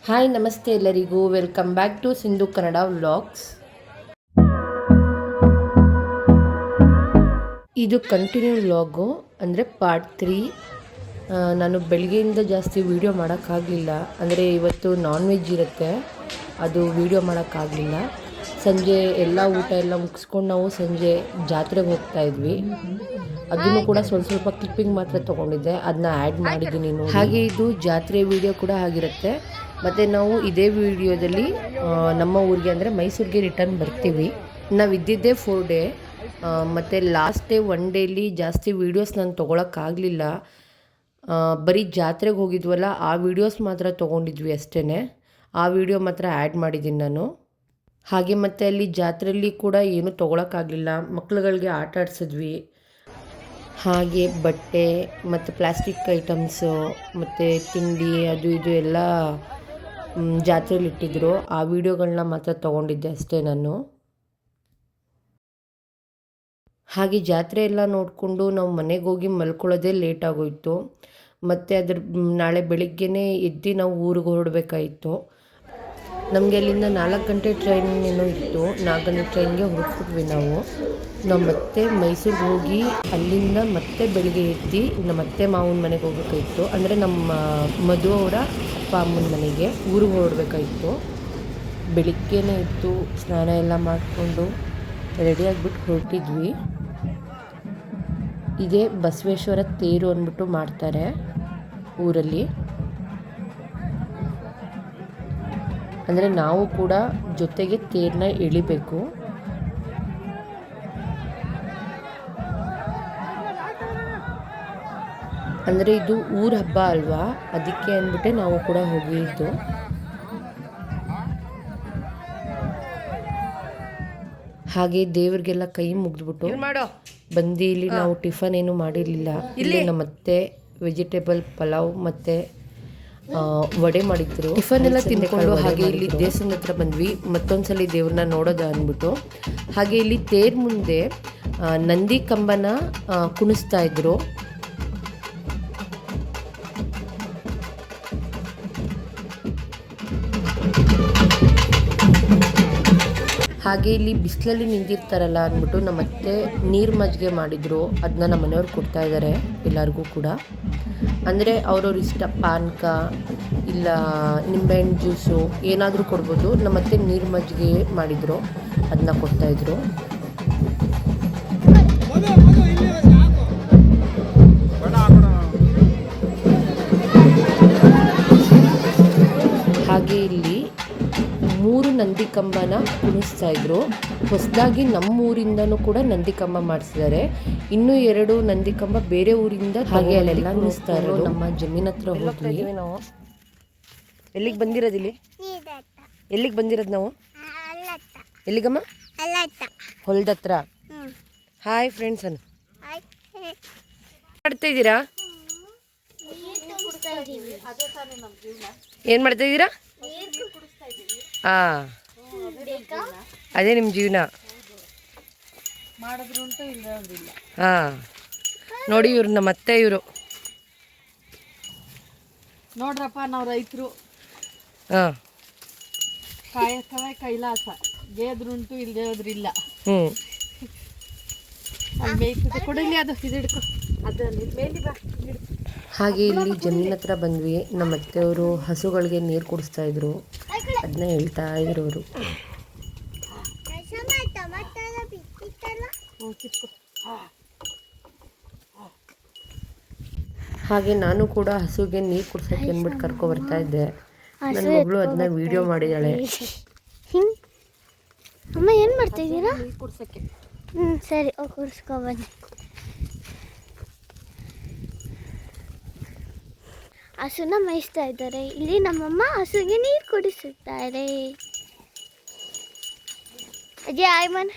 Hi ನಮಸ್ತೆ ಎಲ್ಲರಿಗೂ welcome back to Sindhu Kannada vlogs. ಇದು ಕಂಟಿನ್ಯೂ ವ್ಲಾಗು ಅಂದರೆ ಪಾರ್ಟ್ 3. ನಾನು ಬೆಳಗ್ಗೆಯಿಂದ ಜಾಸ್ತಿ ವೀಡಿಯೋ ಮಾಡೋಕ್ಕಾಗಲಿಲ್ಲ, ಅಂದರೆ ಇವತ್ತು ನಾನ್ ವೆಜ್ ಇರುತ್ತೆ, ಅದು ವೀಡಿಯೋ ಮಾಡೋಕ್ಕಾಗಲಿಲ್ಲ. ಸಂಜೆ ಎಲ್ಲ ಊಟ ಎಲ್ಲ ಮುಗಿಸ್ಕೊಂಡು ನಾವು ಸಂಜೆ ಜಾತ್ರೆಗೆ ಹೋಗ್ತಾ ಇದ್ವಿ. ಅದನ್ನು ಕೂಡ ಸ್ವಲ್ಪ ಕ್ಲಿಪ್ಪಿಂಗ್ ಮಾತ್ರ ತೊಗೊಂಡಿದ್ದೆ, ಅದನ್ನ ಆ್ಯಡ್ ಮಾಡಿದ್ದೀನಿ ನೋಡಿ. ಹಾಗೆ ಇದು ಜಾತ್ರೆ ವೀಡಿಯೋ ಕೂಡ ಆಗಿರುತ್ತೆ. ಮತ್ತು ನಾವು ಇದೇ ವಿಡಿಯೋದಲ್ಲಿ ನಮ್ಮ ಊರಿಗೆ ಅಂದರೆ ಮೈಸೂರಿಗೆ ರಿಟರ್ನ್ ಬರ್ತೀವಿ. ನಾವು ಇದ್ದಿದ್ದೇ 4 ಡೇ, ಮತ್ತು ಲಾಸ್ಟ್ ಡೇ 1 ಡೇಲಿ ಜಾಸ್ತಿ ವೀಡಿಯೋಸ್ ನಾನು ತೊಗೊಳಕ್ಕಾಗಲಿಲ್ಲ. ಬರೀ ಜಾತ್ರೆಗೆ ಹೋಗಿದ್ವಲ್ಲ, ಆ ವೀಡಿಯೋಸ್ ಮಾತ್ರ ತೊಗೊಂಡಿದ್ವಿ ಅಷ್ಟೇ. ಆ ವಿಡಿಯೋ ಮಾತ್ರ ಆ್ಯಡ್ ಮಾಡಿದ್ದೀನಿ ನಾನು. ಹಾಗೆ ಮತ್ತು ಅಲ್ಲಿ ಜಾತ್ರೆಯಲ್ಲಿ ಕೂಡ ಏನೂ ತೊಗೊಳಕ್ಕಾಗಲಿಲ್ಲ. ಮಕ್ಳುಗಳಿಗೆ ಆಟ ಆಡಿಸಿದ್ವಿ. ಹಾಗೆ ಬಟ್ಟೆ ಮತ್ತು ಪ್ಲಾಸ್ಟಿಕ್ ಐಟಮ್ಸು ಮತ್ತು ತಿಂಡಿ ಅದು ಇದು ಎಲ್ಲ ಜಾತ್ರೆಯಲ್ಲಿ ಇಟ್ಟಿದ್ರು. ಆ ವಿಡಿಯೋಗಳನ್ನ ಮಾತ್ರ ತೊಗೊಂಡಿದ್ದೆ ಅಷ್ಟೇ ನಾನು. ಹಾಗೆ ಜಾತ್ರೆ ಎಲ್ಲ ನೋಡಿಕೊಂಡು ನಾವು ಮನೆಗೆ ಹೋಗಿ ಮಲ್ಕೊಳ್ಳೋದೇ ಲೇಟ್ ಆಗೋಯಿತು. ಮತ್ತು ನಾಳೆ ಬೆಳಿಗ್ಗೆನೇ ಎದ್ದು ನಾವು ಊರಿಗೆ ಹೊರಡಬೇಕಾಯಿತು. ನಮಗೆ ಅಲ್ಲಿಂದ 4 ಗಂಟೆ ಟ್ರೈನ್ ಏನೋ ಇತ್ತು. 4 ಗಂಟೆ ಟ್ರೈನ್ಗೆ ಹೊರಟ್ಬಿಟ್ವಿ ನಾವು ಮತ್ತೆ ಮೈಸೂರಿಗೆ ಹೋಗಿ ಅಲ್ಲಿಂದ ಮತ್ತೆ ಬೆಳಿಗ್ಗೆ ಎದ್ದು ಮತ್ತೆ ಮಾವನ ಮನೆಗೆ ಹೋಗ್ಬೇಕಾಯಿತು. ಅಂದರೆ ನಮ್ಮ ಮಧು ಅವರ ಅಪ್ಪ ಅಮ್ಮನ ಮನೆಗೆ ಊರಿಗೆ ಹೊರಡಬೇಕಾಯಿತು. ಬೆಳಿಗ್ಗೆನೇ ಇತ್ತು, ಸ್ನಾನ ಎಲ್ಲ ಮಾಡಿಕೊಂಡು ರೆಡಿಯಾಗಿಬಿಟ್ಟು ಹೊರಟಿದ್ವಿ. ಇದೇ ಬಸವೇಶ್ವರ ತೇರು ಅಂದ್ಬಿಟ್ಟು ಮಾಡ್ತಾರೆ ಊರಲ್ಲಿ. ಅಂದರೆ ನಾವು ಕೂಡ ಜೊತೆಗೆ ತೇರನ್ನ ಎಳಿಬೇಕು. ಅಂದರೆ ಇದು ಊರ ಹಬ್ಬ ಅಲ್ವಾ, ಅದಕ್ಕೆ ಅಂದ್ಬಿಟ್ಟೆ ನಾವು ಕೂಡ ಹೋಗಿದ್ದು. ಹಾಗೆ ದೇವ್ರಿಗೆಲ್ಲ ಕೈ ಮುಗಿದ್ಬಿಟ್ಟು ಬಂದು ಇಲ್ಲಿ ನಾವು ಟಿಫನ್ ಏನು ಮಾಡಿರಲಿಲ್ಲ. ಇಲ್ಲಿ ನಮ್ಮತ್ತೆ ವೆಜಿಟೇಬಲ್ ಪಲಾವ್ ಮತ್ತು ವಡೆ ಮಾಡಿದ್ರು. ಟಿಫನ್ ಎಲ್ಲ ತಿಂದ್ಕೊಂಡು ಹಾಗೆ ಇಲ್ಲಿ ದೇವಸ್ಥಾನದ ಹತ್ರ ಬಂದ್ವಿ. ಮತ್ತೊಂದ್ಸಲಿ ದೇವ್ರನ್ನ ನೋಡೋದ ಅಂದ್ಬಿಟ್ಟು. ಹಾಗೆ ಇಲ್ಲಿ ತೇರ್ ಮುಂದೆ ನಂದಿ ಕಂಬನ ಕುಣಿಸ್ತಾ ಇದ್ರು. ಹಾಗೆ ಇಲ್ಲಿ ಬಿಸಿಲಲ್ಲಿ ನಿಂತಿರ್ತಾರಲ್ಲ ಅಂದ್ಬಿಟ್ಟು ನಮ್ಮತ್ತೆ ನೀರು ಮಜ್ಜಿಗೆ ಮಾಡಿದ್ರು. ಅದನ್ನ ನಮ್ಮ ಮನೆಯವ್ರು ಕೊಡ್ತಾ ಇದ್ದಾರೆ ಎಲ್ಲರಿಗೂ ಕೂಡ. ಅಂದರೆ ಅವ್ರವ್ರ ಇಷ್ಟ, ಪಾನಕ ಇಲ್ಲ ನಿಂಬೆಹಣ್ಣು ಜ್ಯೂಸು ಏನಾದರೂ ಕೊಡ್ಬೋದು. ನಮ್ಮತ್ತೆ ನೀರು ಮಜ್ಜಿಗೆ ಮಾಡಿದ್ರು, ಅದನ್ನ ಕೊಡ್ತಾಯಿದ್ರು. ಹಾಗೆ ಇಲ್ಲಿ 3 ನಂದಿ ಕಂಬನ ಕುಣಿಸ್ತಾ ಇದ್ರು. ಹೊಸದಾಗಿ ನಮ್ಮೂರಿಂದನೂ ಕೂಡ ನಂದಿ ಕಂಬ ಮಾಡಿಸಿದ್ದಾರೆ. ಇನ್ನೂ 2 ನಂದಿ ಕಂಬ ಬೇರೆ ಊರಿಂದ ಹಾಗೆ ಅಲ್ಲೆಲ್ಲ ಕುಣಿಸ್ತಾ ಇರೋದು. ನಮ್ಮ ಜಮೀನ್ ಹತ್ರ ಹೋದ್ವಿ ನಾವು. ಎಲ್ಲಿಗೆ ಬಂದಿರೋದು? ಇಲ್ಲಿ ಎಲ್ಲಿಗೆ ಬಂದಿರೋದು ನಾವು? ಎಲ್ಲಿಗಮ್ಮ? ಹೊಲದ ಹತ್ರ. ಹಾಯ್ ಫ್ರೆಂಡ್ಸ್ ಅನ್ನು ಮಾಡ್ತಾ ಇದ್ದೀರಾ? ಏನು ಮಾಡ್ತಾ ಇದ್ದೀರಾ? ಹಾಂ, ಅದೇ ನಿಮ್ಮ ಜೀವನ. ಹಾಂ, ನೋಡಿ ಇವ್ರು ನಮ್ಮ ಅತ್ತೆ. ಇವರು ನೋಡ್ರಪ್ಪ, ನಾವು ರೈತರು. ಹಾಂ, ಕಾಯಕವೇ ಕೈಲಾಸ. ಗೆದ್ರುಂಟು, ಇಲ್ಲದೆ ಹೋದ್ರಿಲ್ಲ. ಕೊಡಲಿ ಅದು ಇದು ಹಿಡ್ಕೊ, ಅದರಲ್ಲಿ ಮೇಲೆ ಬಾ. ಹಾಗೆ ಇಲ್ಲಿ ಜಮೀನ್ ಹತ್ರ ಬಂದ್ವಿ. ನಮ್ಮ ಅತ್ತೆಯವರು ಹಸುಗಳಿಗೆ ನೀರು ಕುಡಿಸ್ತಾ ಇದ್ರು, ಅದನ್ನ ಹೇಳ್ತಾ ಇದ್ರು ಅವರು. ಹಾಗೆ ನಾನು ಕೂಡ ಹಸುಗೆ ನೀರು ಕುಡ್ಸಕ್ಕೆ ಅಂದ್ಬಿಟ್ಟು ಕರ್ಕೊ ಬರ್ತಾ ಇದ್ದೆ. ನನ್ನ ಮಗಳು ಅದನ್ನ ವಿಡಿಯೋ ಮಾಡಿದ್ದಾಳೆ. ಅಮ್ಮ ಏನು ಮಾಡ್ತಾ ಇದ್ದೀರಾ? ಕುಡ್ಸಕ್ಕೆ. ಸರಿ, ಕುಡ್ಸ್ಕೊ ಬನ್ನಿ. ಹಸುನ ಮೇಯಿಸ್ತಾ ಇದ್ದಾರೆ. ಇಲ್ಲಿ ನಮ್ಮಮ್ಮ ಹಸುಗೆ ನೀರು ಕುಡಿಸುತ್ತಾರೆ. ಅಜಯ್ ಆಯ್ಮನ್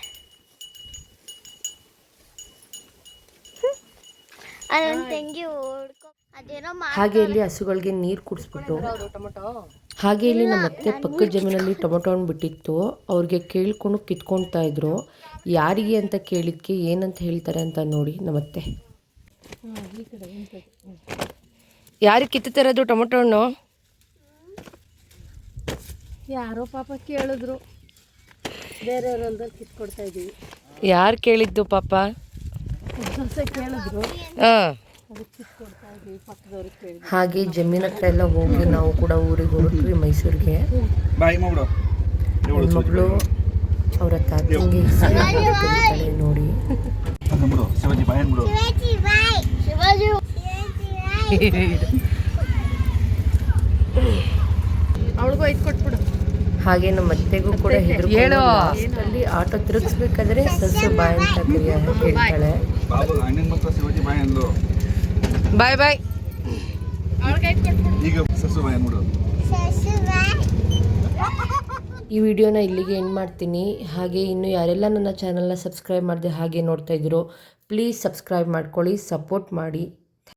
ಅದೊಂದು ತೆಂಗಿ ಓಡ್ಕೊ ಅದೇನೋ. ಹಾಗೆ ಇಲ್ಲಿ ಹಸುಗಳಿಗೆ ನೀರು ಕುಡಿಸ್ಬಿಟ್ಟು ಹಾಗೆ ಇಲ್ಲಿ ನಮ್ಮ ಅತ್ತೆ ಪಕ್ಕದ ಜಮೀನಲ್ಲಿ ಟೊಮೊಟೊ ಹಣ್ಣು ಬಿಟ್ಟಿತ್ತು. ಅವ್ರಿಗೆ ಕೇಳ್ಕೊಂಡು ಕಿತ್ಕೊಳ್ತಾ ಇದ್ರು. ಯಾರಿಗೆ ಅಂತ ಕೇಳಿದ್ಕೆ ಏನಂತ ಹೇಳ್ತಾರೆ ಅಂತ ನೋಡಿ ನಮ್ಮತ್ತೆ. ಯಾರಿಗೆ ಕಿತ್ತುತ್ತಿರೋದು ಟೊಮೊಟೊ ಹಣ್ಣು? ಯಾರೋ ಪಾಪ ಕೇಳಿದ್ರು, ಬೇರೆಯವರಲ್ದಲ್ಲಿ ಕಿತ್ಕೊಡ್ತಾ ಇದ್ದೀವಿ. ಯಾರು ಕೇಳಿದ್ದು ಪಾಪ? ದೋಸೆ ಕೇಳಿದ್ರು, ಹಾಂ. ಅದಕ್ಕೆ ಕಿತ್ಕೊಡ್ತಾ ಇದ್ದೀವಿ. ಪಕ್ಕದವ್ರಿಗೆ ಕೇಳಿದ್ರು. ಹಾಗೆ ಜಮೀನ್ ಹತ್ರ ಎಲ್ಲ ಹೋಗಿ ನಾವು ಕೂಡ ಊರಿಗೆ ಹೊರಟ್ವಿ ಮೈಸೂರಿಗೆ. ಹೆಣ್ಮಗಳು ಅವರ ತಾತಂಗೆ ಕರೀತಾಳೆ ನೋಡಿ. ಅವಳಿಗೂ ಐದು ಕೊಟ್ಬಿಡು. ಹಾಗೆ ನಮ್ಮ ಅತ್ತೆಗೂ ಕೂಡ ಹೆದರ್ಕೊಂಡು ಲಾಸ್ಟಲ್ಲಿ ಆಟೋ ತಿರುಗಿಸ್ಬೇಕಾದ್ರೆ ಸಸ್ಸು ಬಾಯ್ ಅಂತ ಹೇಳ್ತಾಳೆ. ಬಾಯ್ ಬಾಯ್. ಈ ವಿಡಿಯೋನ ಇಲ್ಲಿಗೆ ಎಂಡ್ ಮಾಡ್ತೀನಿ. ಹಾಗೆ ಇನ್ನು ಯಾರೆಲ್ಲ ನನ್ನ ಚಾನಲ್ನ ಸಬ್ಸ್ಕ್ರೈಬ್ ಮಾಡಿದೆ ಹಾಗೆ ನೋಡ್ತಾ ಇದ್ದೀರೋ ಪ್ಲೀಸ್ ಸಬ್ಸ್ಕ್ರೈಬ್ ಮಾಡ್ಕೊಳ್ಳಿ, ಸಪೋರ್ಟ್ ಮಾಡಿ.